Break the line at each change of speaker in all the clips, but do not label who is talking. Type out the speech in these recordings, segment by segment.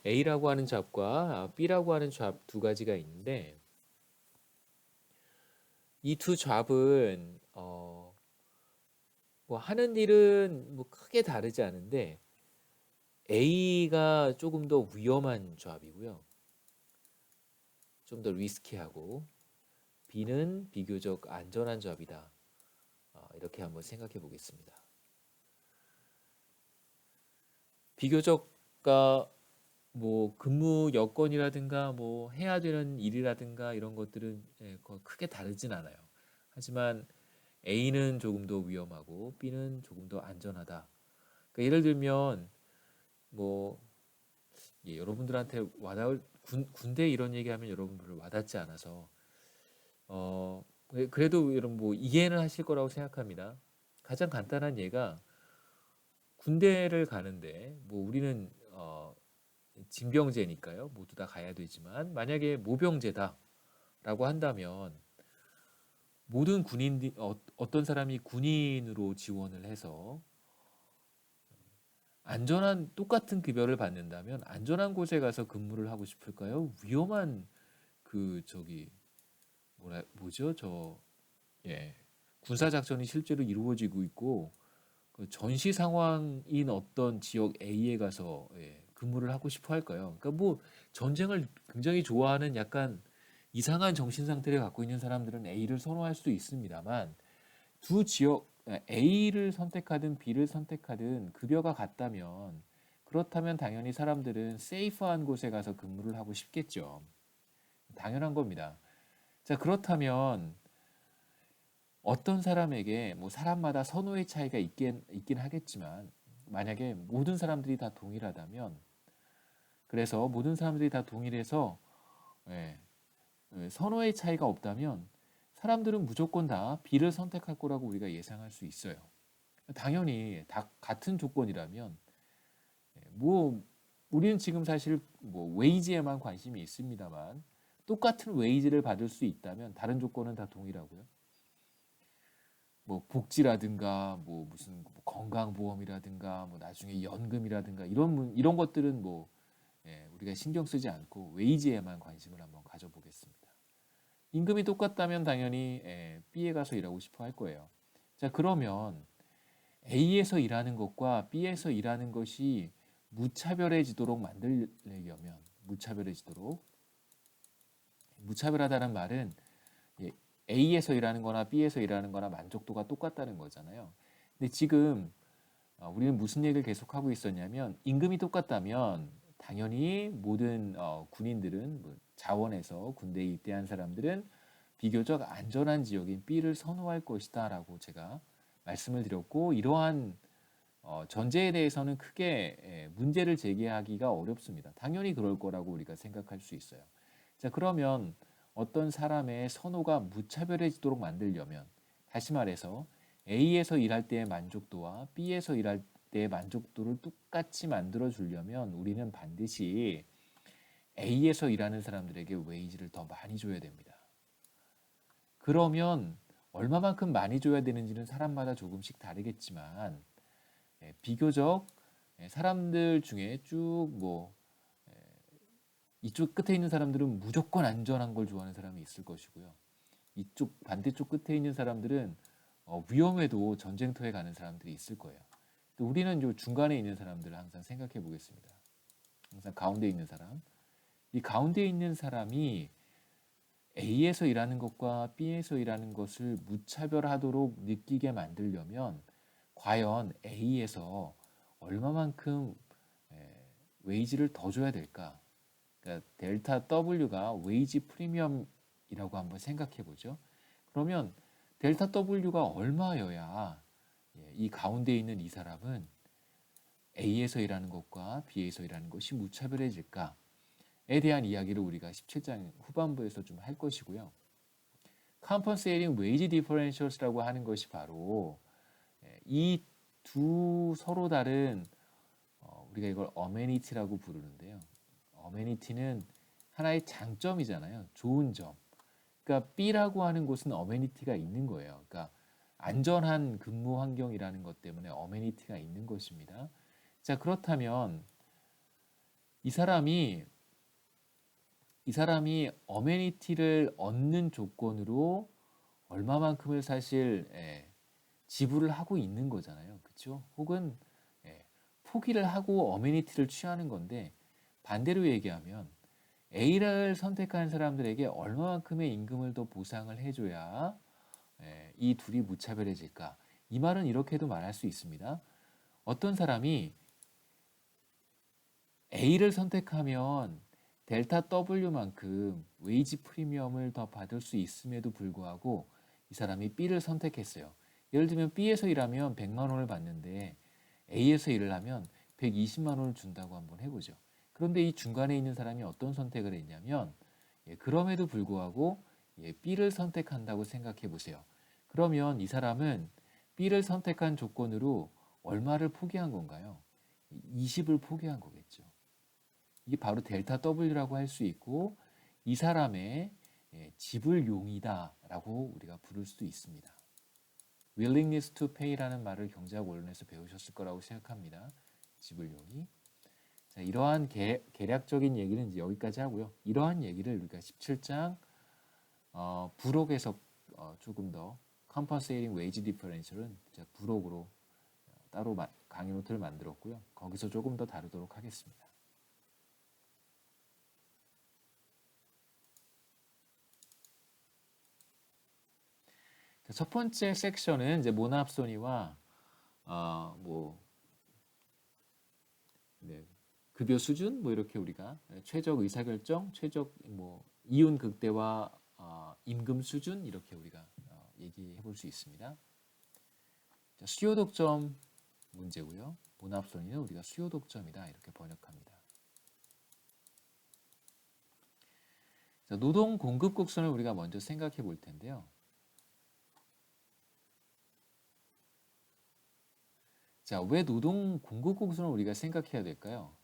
A라고 하는 잡과 B라고 하는 잡 두 가지가 있는데 이 두 잡은 뭐 하는 일은 뭐 크게 다르지 않은데 A가 조금 더 위험한 조합이고요. 좀 더 리스키하고 B는 비교적 안전한 조합이다. 이렇게 한번 생각해 보겠습니다. 비교적가 뭐 근무 여건이라든가 뭐 해야 되는 일이라든가 이런 것들은 크게 다르진 않아요. 하지만 A는 조금 더 위험하고 B는 조금 더 안전하다. 그러니까 예를 들면 뭐 여러분들한테 와닿을 군대 이런 얘기하면 여러분들 와닿지 않아서 그래도 여러분 뭐 이해는 하실 거라고 생각합니다. 가장 간단한 예가 군대를 가는데 뭐 우리는 징병제니까요. 모두 다 가야 되지만 만약에 모병제다라고 한다면 모든 군인 어떤 사람이 군인으로 지원을 해서 안전한 똑같은 급여를 받는다면 안전한 곳에 가서 근무를 하고 싶을까요? 위험한 그 저기 뭐죠? 군사 작전이 실제로 이루어지고 있고 그 전시 상황인 어떤 지역 A에 가서 근무를 하고 싶어 할까요? 그러니까 뭐 전쟁을 굉장히 좋아하는 약간 이상한 정신 상태를 갖고 있는 사람들은 A를 선호할 수도 있습니다만 두 지역 A를 선택하든 B를 선택하든 급여가 같다면 그렇다면 당연히 사람들은 세이프한 곳에 가서 근무를 하고 싶겠죠. 당연한 겁니다. 자, 그렇다면 어떤 사람에게 뭐 사람마다 선호의 차이가 있긴 하겠지만 만약에 모든 사람들이 다 동일하다면 그래서 모든 사람들이 다 동일해서 예, 선호의 차이가 없다면 사람들은 무조건 다 B를 선택할 거라고 우리가 예상할 수 있어요. 당연히 다 같은 조건이라면 뭐 우리는 지금 사실 뭐 웨이지에만 관심이 있습니다만 똑같은 웨이지를 받을 수 있다면 다른 조건은 다 동일하고요. 뭐 복지라든가 뭐 무슨 뭐 건강보험이라든가 뭐 나중에 연금이라든가 이런 것들은 뭐 우리가 신경 쓰지 않고 웨이지에만 관심을 한번 가져보겠습니다. 임금이 똑같다면 당연히 B에 가서 일하고 싶어 할 거예요. 자, 그러면 A에서 일하는 것과 B에서 일하는 것이 무차별해지도록 만들려면 무차별하다는 말은 A에서 일하는 거나 B에서 일하는 거나 만족도가 똑같다는 거잖아요. 근데 지금 우리는 무슨 얘기를 계속하고 있었냐면 임금이 똑같다면 당연히 모든 군인들은 뭐 자원에서 군대에 입대한 사람들은 비교적 안전한 지역인 B를 선호할 것이다 라고 제가 말씀을 드렸고 이러한 전제에 대해서는 크게 문제를 제기하기가 어렵습니다. 당연히 그럴 거라고 우리가 생각할 수 있어요. 자, 그러면 어떤 사람의 선호가 무차별해지도록 만들려면 다시 말해서 A에서 일할 때의 만족도와 B에서 일할 때의 만족도를 똑같이 만들어 주려면 우리는 반드시 A에서 일하는 사람들에게 웨이지를 더 많이 줘야 됩니다. 그러면 얼마만큼 많이 줘야 되는지는 사람마다 조금씩 다르겠지만 비교적 사람들 중에 쭉 뭐 이쪽 끝에 있는 사람들은 무조건 안전한 걸 좋아하는 사람이 있을 것이고요. 이쪽 반대쪽 끝에 있는 사람들은 위험해도 전쟁터에 가는 사람들이 있을 거예요. 또 우리는 요 중간에 있는 사람들을 항상 생각해 보겠습니다. 항상 가운데 있는 사람. 이 가운데 있는 사람이 A에서 일하는 것과 B에서 일하는 것을 무차별하도록 느끼게 만들려면 과연 A에서 얼마만큼 웨이지를 더 줘야 될까? 그러니까 델타 W가 웨이지 프리미엄이라고 한번 생각해 보죠. 그러면 델타 W가 얼마여야 이 가운데 있는 이 사람은 A에서 일하는 것과 B에서 일하는 것이 무차별해질까에 대한 이야기를 우리가 17장 후반부에서 좀 할 것이고요. Compensating Wage Differentials라고 하는 것이 바로 이 두 서로 다른 우리가 이걸 어메니티라고 부르는데요. 어메니티는 하나의 장점이잖아요. 좋은 점. 그러니까 B라고 하는 곳은 어메니티가 있는 거예요. 그러니까 안전한 근무 환경이라는 것 때문에 어메니티가 있는 것입니다. 자, 그렇다면 이 사람이 어메니티를 얻는 조건으로 얼마만큼을 사실 지불을 하고 있는 거잖아요. 그렇죠? 혹은 포기를 하고 어메니티를 취하는 건데 반대로 얘기하면 A를 선택한 사람들에게 얼마만큼의 임금을 더 보상을 해줘야 이 둘이 무차별해질까? 이 말은 이렇게도 말할 수 있습니다. 어떤 사람이 A를 선택하면 델타 W만큼 웨이지 프리미엄을 더 받을 수 있음에도 불구하고 이 사람이 B를 선택했어요. 예를 들면 B에서 일하면 100만 원을 받는데 A에서 일을 하면 120만 원을 준다고 한번 해보죠. 그런데 이 중간에 있는 사람이 어떤 선택을 했냐면 그럼에도 불구하고 B를 선택한다고 생각해 보세요. 그러면 이 사람은 B를 선택한 조건으로 얼마를 포기한 건가요? 20을 포기한 거겠죠. 이게 바로 델타 W라고 할 수 있고 이 사람의 지불용이다라고 우리가 부를 수도 있습니다. willingness to pay라는 말을 경제학 원론에서 배우셨을 거라고 생각합니다. 지불용이. 자, 이러한 개략적인 얘기는 이제 여기까지 하고요. 이러한 얘기를 우리가 17장 부록에서 조금 더 compensating wage differential은 부록으로 따로 강의 노트를 만들었고요. 거기서 조금 더 다루도록 하겠습니다. 첫 번째 섹션은 이제 모나합선이와 급여 수준 이렇게 우리가 최적 의사결정, 최적 이윤 극대화 임금 수준 이렇게 우리가 얘기해 볼 수 있습니다. 자, 수요 독점 문제고요. 모나합선이는 우리가 수요 독점이다 이렇게 번역합니다. 자, 노동 공급 곡선을 우리가 먼저 생각해 볼 텐데요. 자, 왜 노동 공급 곡선을 우리가 생각해야 될까요?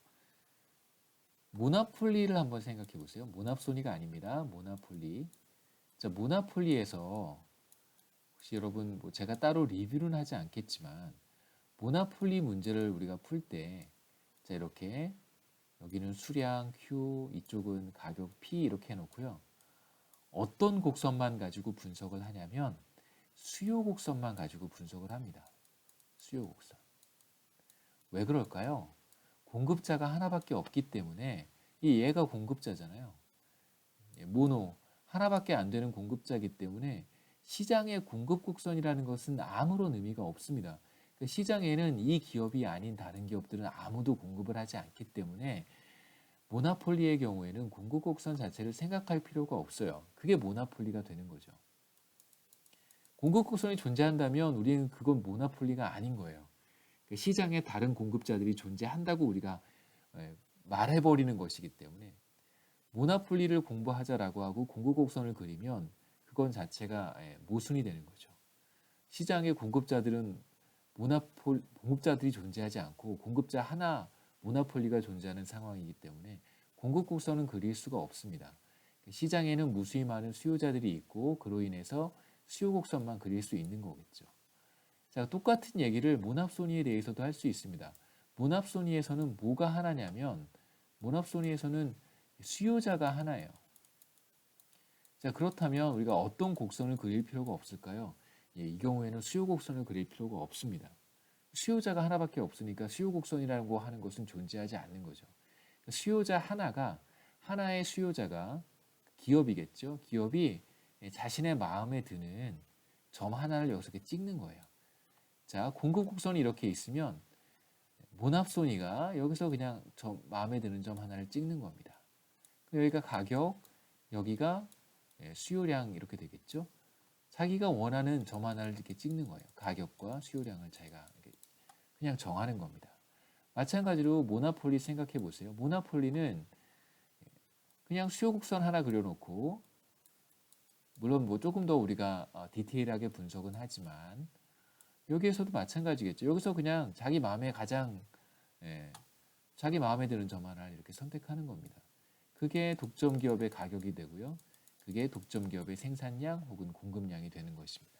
모나폴리를 한번 생각해 보세요. 모나소니가 아닙니다. 모나폴리. 자, 모나폴리에서 혹시 여러분 제가 따로 리뷰는 하지 않겠지만 모나폴리 문제를 우리가 풀 때 자, 이렇게 여기는 수량 Q, 이쪽은 가격 P 이렇게 해놓고요. 어떤 곡선만 가지고 분석을 하냐면 수요 곡선만 가지고 분석을 합니다. 수요 곡선. 왜 그럴까요? 공급자가 하나밖에 없기 때문에 얘가 공급자잖아요. 모노 하나밖에 안 되는 공급자이기 때문에 시장의 공급 곡선이라는 것은 아무런 의미가 없습니다. 시장에는 이 기업이 아닌 다른 기업들은 아무도 공급을 하지 않기 때문에 모나폴리의 경우에는 공급 곡선 자체를 생각할 필요가 없어요. 그게 모나폴리가 되는 거죠. 공급 곡선이 존재한다면 우리는 그건 모나폴리가 아닌 거예요. 시장에 다른 공급자들이 존재한다고 우리가 말해버리는 것이기 때문에 모나폴리를 공부하자라고 하고 공급 곡선을 그리면 그건 자체가 모순이 되는 거죠. 시장의 공급자들은 공급자들이 존재하지 않고 공급자 하나 모나폴리가 존재하는 상황이기 때문에 공급 곡선은 그릴 수가 없습니다. 시장에는 무수히 많은 수요자들이 있고 그로 인해서 수요 곡선만 그릴 수 있는 거겠죠. 자, 똑같은 얘기를 모납소니에 대해서도 할 수 있습니다. 모납소니에서는 뭐가 하나냐면 모납소니에서는 수요자가 하나예요. 자, 그렇다면 우리가 어떤 곡선을 그릴 필요가 없을까요? 이 경우에는 수요 곡선을 그릴 필요가 없습니다. 수요자가 하나밖에 없으니까 수요 곡선이라고 하는 것은 존재하지 않는 거죠. 수요자 하나의 수요자가 기업이겠죠. 기업이 자신의 마음에 드는 점 하나를 여기서 이렇게 찍는 거예요. 자, 공급 곡선이 이렇게 있으면 모납소니가 여기서 그냥 마음에 드는 점 하나를 찍는 겁니다. 여기가 가격, 여기가 수요량 이렇게 되겠죠. 자기가 원하는 점 하나를 이렇게 찍는 거예요. 가격과 수요량을 자기가 그냥 정하는 겁니다. 마찬가지로 모나폴리 생각해 보세요. 모나폴리는 그냥 수요 곡선 하나 그려놓고 물론 조금 더 우리가 디테일하게 분석은 하지만 여기에서도 마찬가지겠죠. 여기서 그냥 자기 마음에 드는 점 하나를 이렇게 선택하는 겁니다. 그게 독점 기업의 가격이 되고요. 그게 독점 기업의 생산량 혹은 공급량이 되는 것입니다.